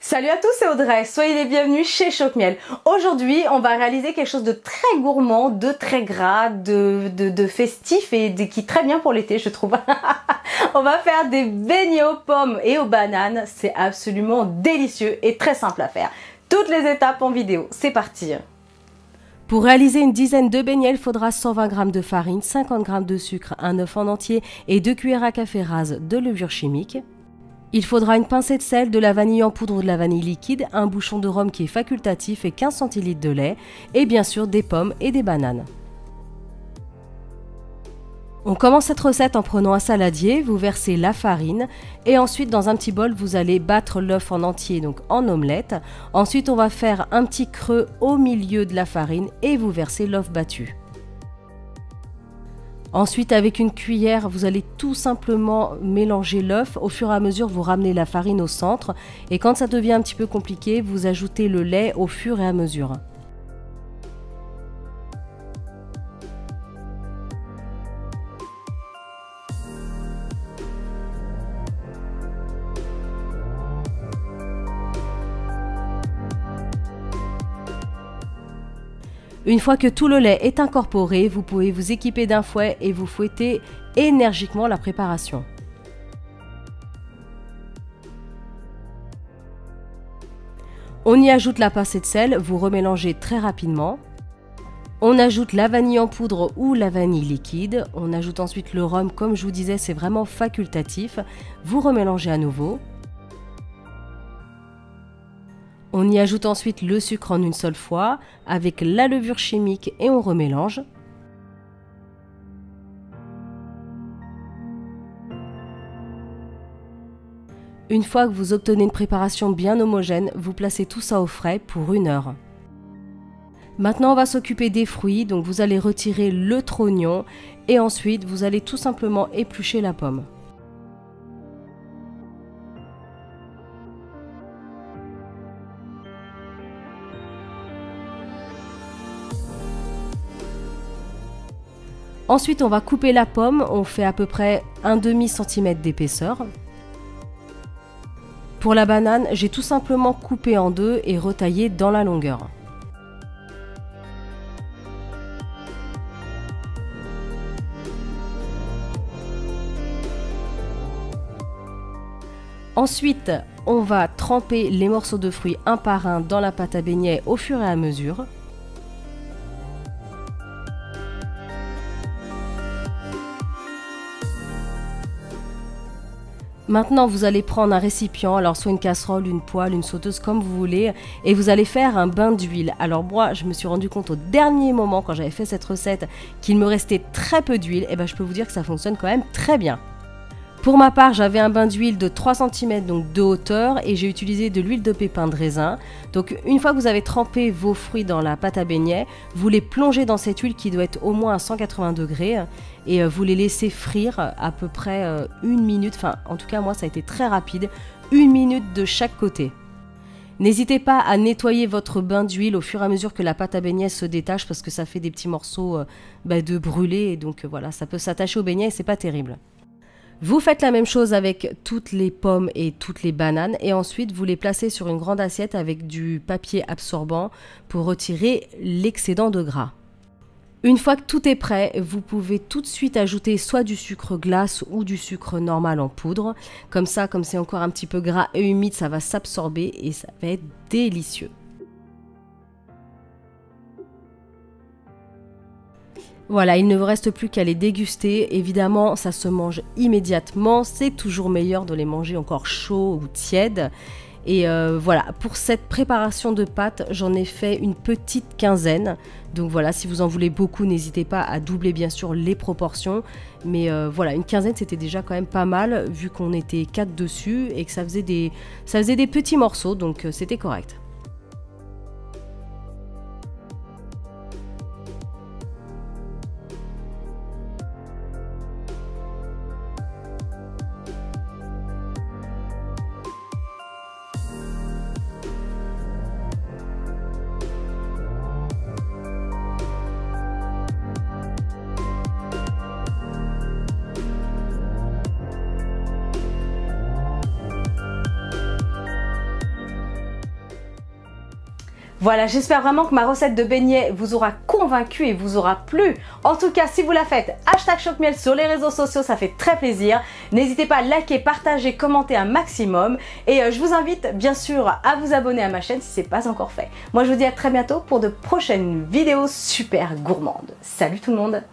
Salut à tous, c'est Audrey, soyez les bienvenus chez Choc Miel. Aujourd'hui, on va réaliser quelque chose de très gourmand, de très gras, de festif et qui est très bien pour l'été, je trouve. On va faire des beignets aux pommes et aux bananes. C'est absolument délicieux et très simple à faire. Toutes les étapes en vidéo, c'est parti. Pour réaliser une dizaine de beignets, il faudra 120 g de farine, 50 g de sucre, un œuf en entier et 2 cuillères à café rases de levure chimique. Il faudra une pincée de sel, de la vanille en poudre ou de la vanille liquide, un bouchon de rhum qui est facultatif et 15 centilitres de lait, et bien sûr des pommes et des bananes. On commence cette recette en prenant un saladier, vous versez la farine et ensuite dans un petit bol vous allez battre l'œuf en entier, donc en omelette. Ensuite on va faire un petit creux au milieu de la farine et vous versez l'œuf battu. Ensuite, avec une cuillère, vous allez tout simplement mélanger l'œuf. Au fur et à mesure, vous ramenez la farine au centre. Et quand ça devient un petit peu compliqué, vous ajoutez le lait au fur et à mesure. Une fois que tout le lait est incorporé, vous pouvez vous équiper d'un fouet et vous fouettez énergiquement la préparation. On y ajoute la pincée de sel, vous remélangez très rapidement. On ajoute la vanille en poudre ou la vanille liquide. On ajoute ensuite le rhum, comme je vous disais, c'est vraiment facultatif. Vous remélangez à nouveau. On y ajoute ensuite le sucre en une seule fois avec la levure chimique et on remélange. Une fois que vous obtenez une préparation bien homogène, vous placez tout ça au frais pour 1 heure. Maintenant, on va s'occuper des fruits, donc vous allez retirer le trognon et ensuite vous allez tout simplement éplucher la pomme. Ensuite, on va couper la pomme, on fait à peu près un demi-centimètre d'épaisseur. Pour la banane, j'ai tout simplement coupé en deux et retaillé dans la longueur. Ensuite, on va tremper les morceaux de fruits un par un dans la pâte à beignets au fur et à mesure. Maintenant, vous allez prendre un récipient, alors soit une casserole, une poêle, une sauteuse, comme vous voulez, et vous allez faire un bain d'huile. Alors moi, je me suis rendu compte au dernier moment, quand j'avais fait cette recette, qu'il me restait très peu d'huile, et ben je peux vous dire que ça fonctionne quand même très bien. Pour ma part, j'avais un bain d'huile de 3 cm donc de hauteur et j'ai utilisé de l'huile de pépin de raisin. Donc une fois que vous avez trempé vos fruits dans la pâte à beignets, vous les plongez dans cette huile qui doit être au moins à 180 degrés et vous les laissez frire à peu près 1 minute. Enfin, en tout cas, moi, ça a été très rapide. 1 minute de chaque côté. N'hésitez pas à nettoyer votre bain d'huile au fur et à mesure que la pâte à beignets se détache parce que ça fait des petits morceaux de brûlé et donc voilà, ça peut s'attacher au beignet et c'est pas terrible. Vous faites la même chose avec toutes les pommes et toutes les bananes et ensuite vous les placez sur une grande assiette avec du papier absorbant pour retirer l'excédent de gras. Une fois que tout est prêt, vous pouvez tout de suite ajouter soit du sucre glace ou du sucre normal en poudre. Comme ça, comme c'est encore un petit peu gras et humide, ça va s'absorber et ça va être délicieux. Voilà, il ne vous reste plus qu'à les déguster. Évidemment, ça se mange immédiatement. C'est toujours meilleur de les manger encore chauds ou tièdes. Et voilà, pour cette préparation de pâtes, j'en ai fait une petite quinzaine. Donc voilà, si vous en voulez beaucoup, n'hésitez pas à doubler bien sûr les proportions. Mais voilà, une quinzaine, c'était déjà quand même pas mal, vu qu'on était 4 dessus et que ça faisait des petits morceaux, donc c'était correct. Voilà, j'espère vraiment que ma recette de beignets vous aura convaincu et vous aura plu. En tout cas, si vous la faites, hashtag Choc-Miel sur les réseaux sociaux, ça fait très plaisir. N'hésitez pas à liker, partager, commenter un maximum. Et je vous invite bien sûr à vous abonner à ma chaîne si ce n'est pas encore fait. Moi, je vous dis à très bientôt pour de prochaines vidéos super gourmandes. Salut tout le monde!